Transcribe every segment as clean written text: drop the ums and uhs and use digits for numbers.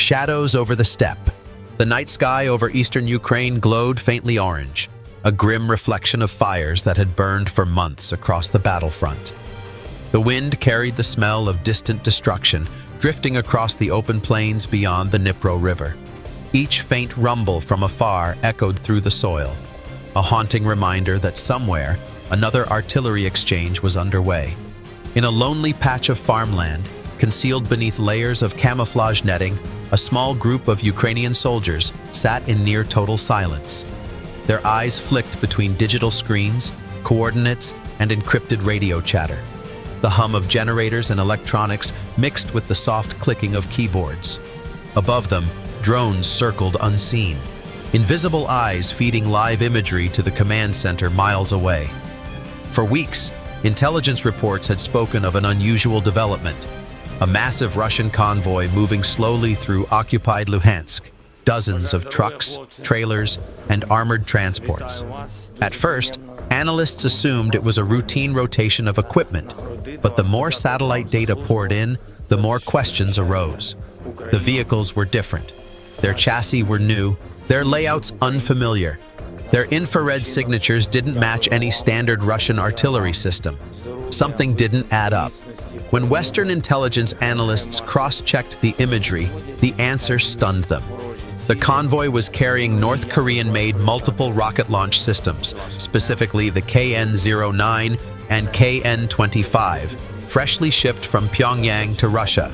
Shadows over the steppe. The night sky over eastern Ukraine glowed faintly orange, a grim reflection of fires that had burned for months across the battlefront. The wind carried the smell of distant destruction, drifting across the open plains beyond the Dnipro River. Each faint rumble from afar echoed through the soil, a haunting reminder that somewhere another artillery exchange was underway. In a lonely patch of farmland, concealed beneath layers of camouflage netting, a small group of Ukrainian soldiers sat in near total silence. Their eyes flicked between digital screens, coordinates, and encrypted radio chatter. The hum of generators and electronics mixed with the soft clicking of keyboards. Above them, drones circled unseen, invisible eyes feeding live imagery to the command center miles away. For weeks, intelligence reports had spoken of an unusual development, a massive Russian convoy moving slowly through occupied Luhansk, dozens of trucks, trailers, and armored transports. At first, analysts assumed it was a routine rotation of equipment, but the more satellite data poured in, the more questions arose. The vehicles were different. Their chassis were new, their layouts unfamiliar. Their infrared signatures didn't match any standard Russian artillery system. Something didn't add up. When Western intelligence analysts cross-checked the imagery, the answer stunned them. The convoy was carrying North Korean-made multiple rocket launch systems, specifically the KN-09 and KN-25, freshly shipped from Pyongyang to Russia.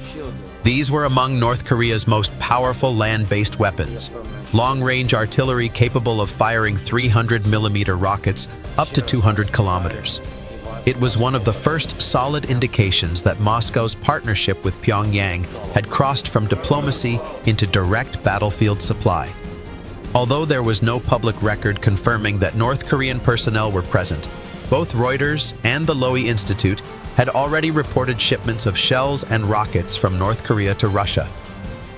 These were among North Korea's most powerful land-based weapons, long-range artillery capable of firing 300mm rockets up to 200 kilometers. It was one of the first solid indications that Moscow's partnership with Pyongyang had crossed from diplomacy into direct battlefield supply. Although there was no public record confirming that North Korean personnel were present, both Reuters and the Lowy Institute had already reported shipments of shells and rockets from North Korea to Russia.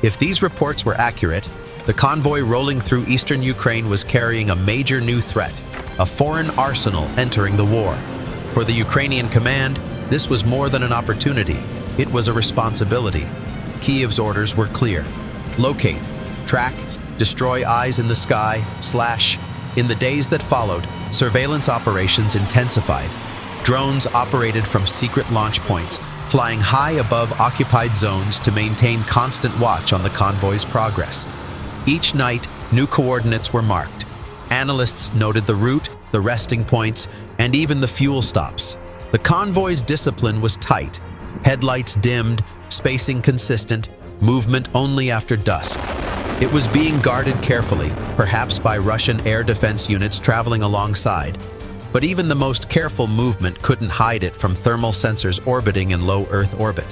If these reports were accurate, the convoy rolling through eastern Ukraine was carrying a major new threat, a foreign arsenal entering the war. For the Ukrainian command, this was more than an opportunity. It was a responsibility. Kyiv's orders were clear. Locate, track, destroy eyes in the sky, slash. In the days that followed, surveillance operations intensified. Drones operated from secret launch points, flying high above occupied zones to maintain constant watch on the convoy's progress. Each night, new coordinates were marked. Analysts noted the route, the resting points, and even the fuel stops. The convoy's discipline was tight. Headlights dimmed, spacing consistent, movement only after dusk. It was being guarded carefully, perhaps by Russian air defense units traveling alongside. But even the most careful movement couldn't hide it from thermal sensors orbiting in low Earth orbit.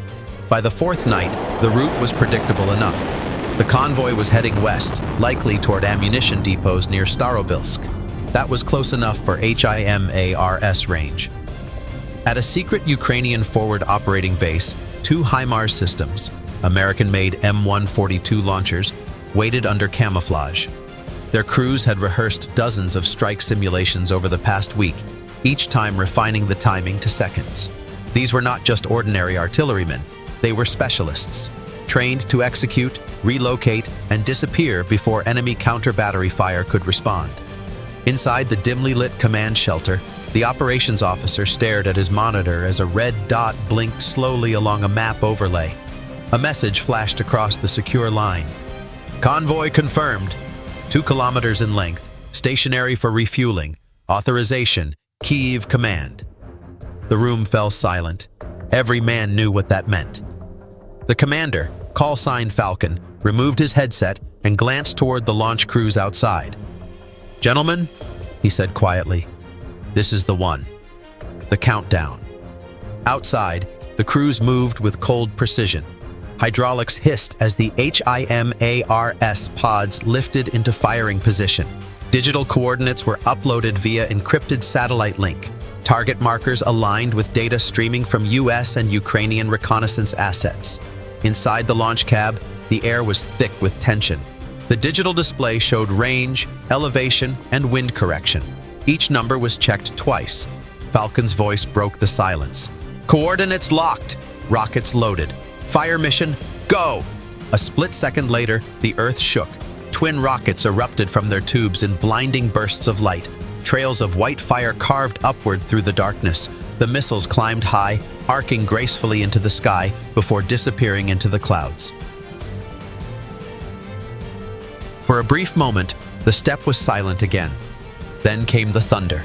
By the fourth night, the route was predictable enough. The convoy was heading west, likely toward ammunition depots near Starobilsk. That was close enough for HIMARS range. At a secret Ukrainian forward operating base, 2 HIMARS systems, American-made M142 launchers, waited under camouflage. Their crews had rehearsed dozens of strike simulations over the past week, each time refining the timing to seconds. These were not just ordinary artillerymen, they were specialists, trained to execute, relocate, and disappear before enemy counter-battery fire could respond. Inside the dimly lit command shelter, the operations officer stared at his monitor as a red dot blinked slowly along a map overlay. A message flashed across the secure line. Convoy confirmed. 2 kilometers in length, stationary for refueling, authorization, Kyiv command. The room fell silent. Every man knew what that meant. The commander, call sign Falcon, removed his headset and glanced toward the launch crews outside. Gentlemen, he said quietly, this is the one. The countdown. Outside, the crews moved with cold precision. Hydraulics hissed as the HIMARS pods lifted into firing position. Digital coordinates were uploaded via encrypted satellite link. Target markers aligned with data streaming from US and Ukrainian reconnaissance assets. Inside the launch cab, the air was thick with tension. The digital display showed range, elevation, and wind correction. Each number was checked twice. Falcon's voice broke the silence. Coordinates locked. Rockets loaded. Fire mission, go! A split second later, the Earth shook. Twin rockets erupted from their tubes in blinding bursts of light. Trails of white fire carved upward through the darkness. The missiles climbed high, arcing gracefully into the sky before disappearing into the clouds. For a brief moment, the steppe was silent again. Then came the thunder.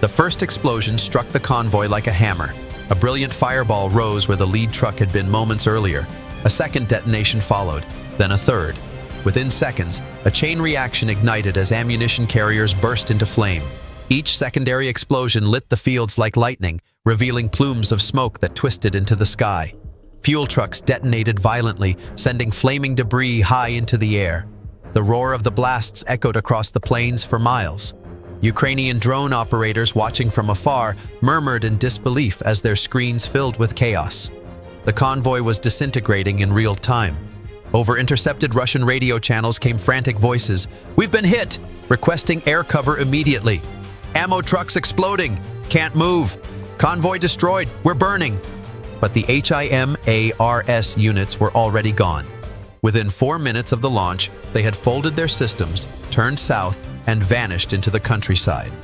The first explosion struck the convoy like a hammer. A brilliant fireball rose where the lead truck had been moments earlier. A second detonation followed, then a third. Within seconds, a chain reaction ignited as ammunition carriers burst into flame. Each secondary explosion lit the fields like lightning, revealing plumes of smoke that twisted into the sky. Fuel trucks detonated violently, sending flaming debris high into the air. The roar of the blasts echoed across the plains for miles. Ukrainian drone operators watching from afar murmured in disbelief as their screens filled with chaos. The convoy was disintegrating in real time. Over intercepted Russian radio channels came frantic voices. "We've been hit!" requesting air cover immediately. "Ammo trucks exploding! Can't move! Convoy destroyed! We're burning!" But the HIMARS units were already gone. Within 4 minutes of the launch, they had folded their systems, turned south, and vanished into the countryside.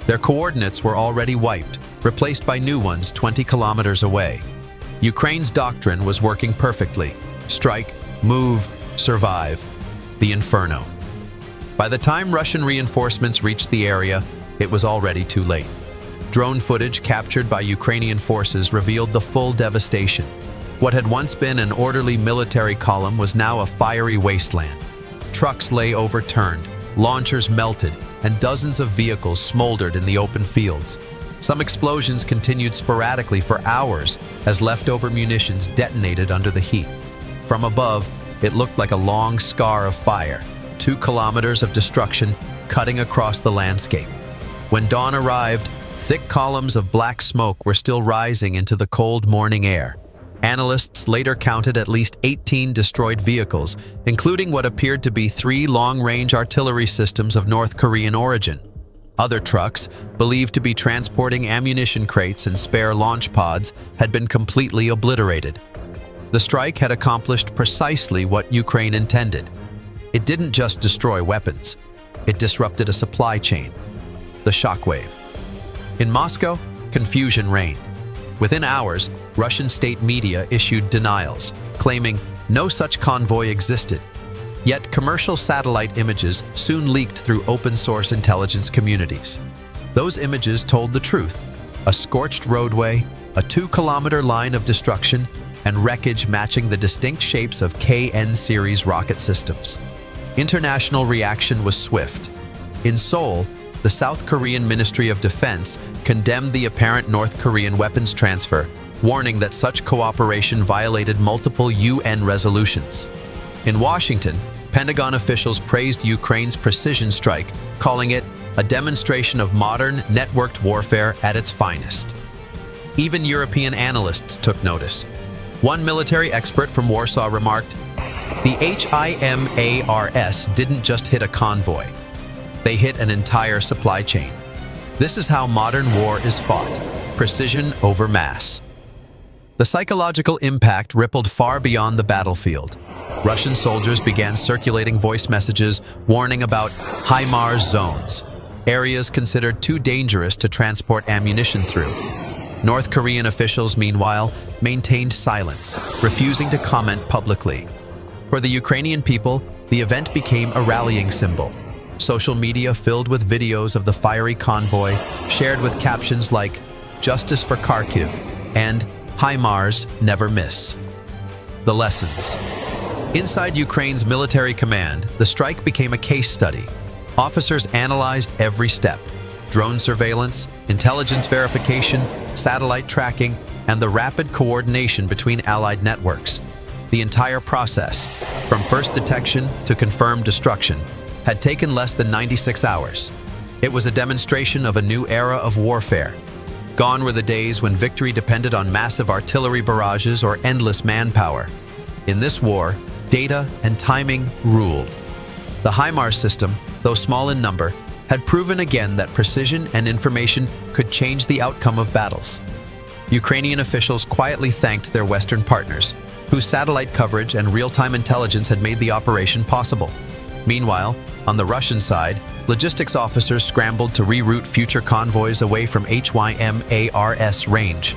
Their coordinates were already wiped, replaced by new ones 20 kilometers away. Ukraine's doctrine was working perfectly. Strike, move, survive. The inferno. By the time Russian reinforcements reached the area, it was already too late. Drone footage captured by Ukrainian forces revealed the full devastation. What had once been an orderly military column was now a fiery wasteland. Trucks lay overturned, launchers melted, and dozens of vehicles smoldered in the open fields. Some explosions continued sporadically for hours as leftover munitions detonated under the heat. From above, it looked like a long scar of fire, 2 kilometers of destruction cutting across the landscape. When dawn arrived, thick columns of black smoke were still rising into the cold morning air. Analysts later counted at least 18 destroyed vehicles, including what appeared to be 3 long-range artillery systems of North Korean origin. Other trucks, believed to be transporting ammunition crates and spare launch pods, had been completely obliterated. The strike had accomplished precisely what Ukraine intended. It didn't just destroy weapons. It disrupted a supply chain. The shockwave. In Moscow, confusion reigned. Within hours, Russian state media issued denials, claiming no such convoy existed. Yet commercial satellite images soon leaked through open-source intelligence communities. Those images told the truth: a scorched roadway, a 2-kilometer line of destruction, and wreckage matching the distinct shapes of KN series rocket systems. International reaction was swift. In Seoul, the South Korean Ministry of Defense condemned the apparent North Korean weapons transfer, warning that such cooperation violated multiple UN resolutions. In Washington, Pentagon officials praised Ukraine's precision strike, calling it a demonstration of modern, networked warfare at its finest. Even European analysts took notice. One military expert from Warsaw remarked, "The HIMARS didn't just hit a convoy. They hit an entire supply chain. This is how modern war is fought: precision over mass." The psychological impact rippled far beyond the battlefield. Russian soldiers began circulating voice messages warning about HIMARS zones, areas considered too dangerous to transport ammunition through. North Korean officials, meanwhile, maintained silence, refusing to comment publicly. For the Ukrainian people, the event became a rallying symbol. Social media filled with videos of the fiery convoy, shared with captions like "Justice for Kharkiv" and "HIMARS never miss." The lessons. Inside Ukraine's military command, the strike became a case study. Officers analyzed every step: drone surveillance, intelligence verification, satellite tracking, and the rapid coordination between allied networks. The entire process, from first detection to confirmed destruction, had taken less than 96 hours. It was a demonstration of a new era of warfare. Gone were the days when victory depended on massive artillery barrages or endless manpower. In this war, data and timing ruled. The HIMARS system, though small in number, had proven again that precision and information could change the outcome of battles. Ukrainian officials quietly thanked their Western partners, whose satellite coverage and real-time intelligence had made the operation possible. Meanwhile, on the Russian side, logistics officers scrambled to reroute future convoys away from HIMARS range.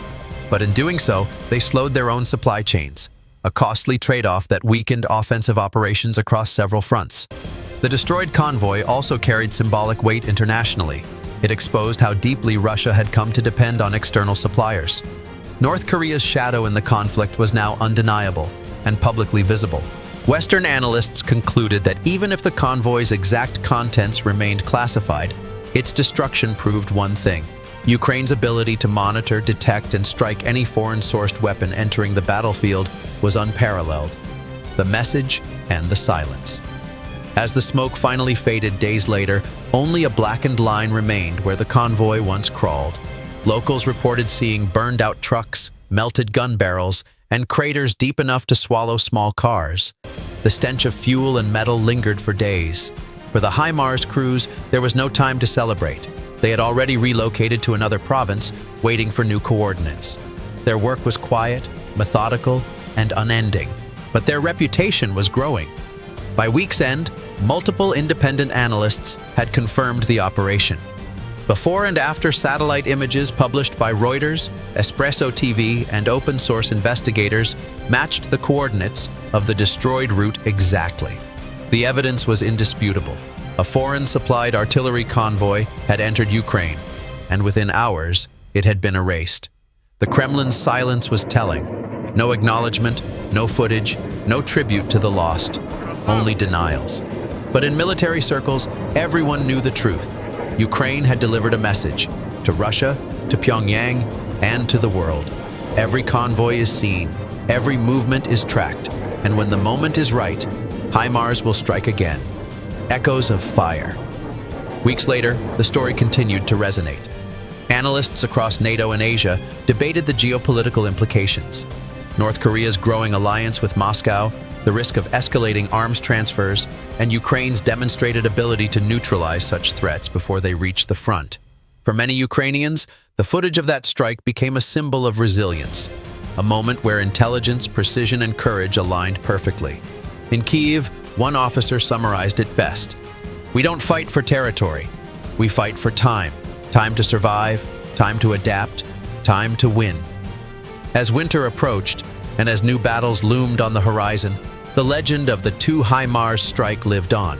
But in doing so, they slowed their own supply chains, a costly trade-off that weakened offensive operations across several fronts. The destroyed convoy also carried symbolic weight internationally. It exposed how deeply Russia had come to depend on external suppliers. North Korea's shadow in the conflict was now undeniable and publicly visible. Western analysts concluded that even if the convoy's exact contents remained classified, its destruction proved one thing: Ukraine's ability to monitor, detect, and strike any foreign-sourced weapon entering the battlefield was unparalleled. The message and the silence. As the smoke finally faded days later, only a blackened line remained where the convoy once crawled. Locals reported seeing burned-out trucks, melted gun barrels, and craters deep enough to swallow small cars. The stench of fuel and metal lingered for days. For the HIMARS crews, there was no time to celebrate. They had already relocated to another province, waiting for new coordinates. Their work was quiet, methodical, and unending, but their reputation was growing. By week's end, multiple independent analysts had confirmed the operation. Before and after satellite images published by Reuters, Espresso TV, and open-source investigators matched the coordinates of the destroyed route exactly. The evidence was indisputable. A foreign-supplied artillery convoy had entered Ukraine, and within hours, it had been erased. The Kremlin's silence was telling. No acknowledgement, no footage, no tribute to the lost, only denials. But in military circles, everyone knew the truth. Ukraine had delivered a message to Russia, to Pyongyang, and to the world. Every convoy is seen, every movement is tracked, and when the moment is right, HIMARS will strike again. Echoes of fire. Weeks later, the story continued to resonate. Analysts across NATO and Asia debated the geopolitical implications. North Korea's growing alliance with Moscow, the risk of escalating arms transfers, and Ukraine's demonstrated ability to neutralize such threats before they reach the front. For many Ukrainians, the footage of that strike became a symbol of resilience, a moment where intelligence, precision, and courage aligned perfectly. In Kyiv, one officer summarized it best: "We don't fight for territory. We fight for time. Time to survive, time to adapt, time to win." As winter approached, and as new battles loomed on the horizon, the legend of the 2 HIMARS strike lived on,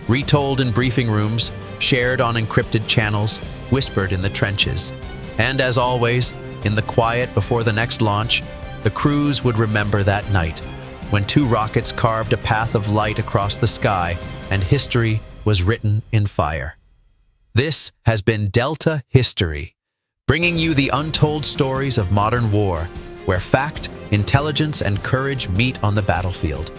retold in briefing rooms, shared on encrypted channels, whispered in the trenches. And as always, in the quiet before the next launch, the crews would remember that night, when 2 rockets carved a path of light across the sky, and history was written in fire. This has been Delta History, bringing you the untold stories of modern war, where fact, intelligence, and courage meet on the battlefield.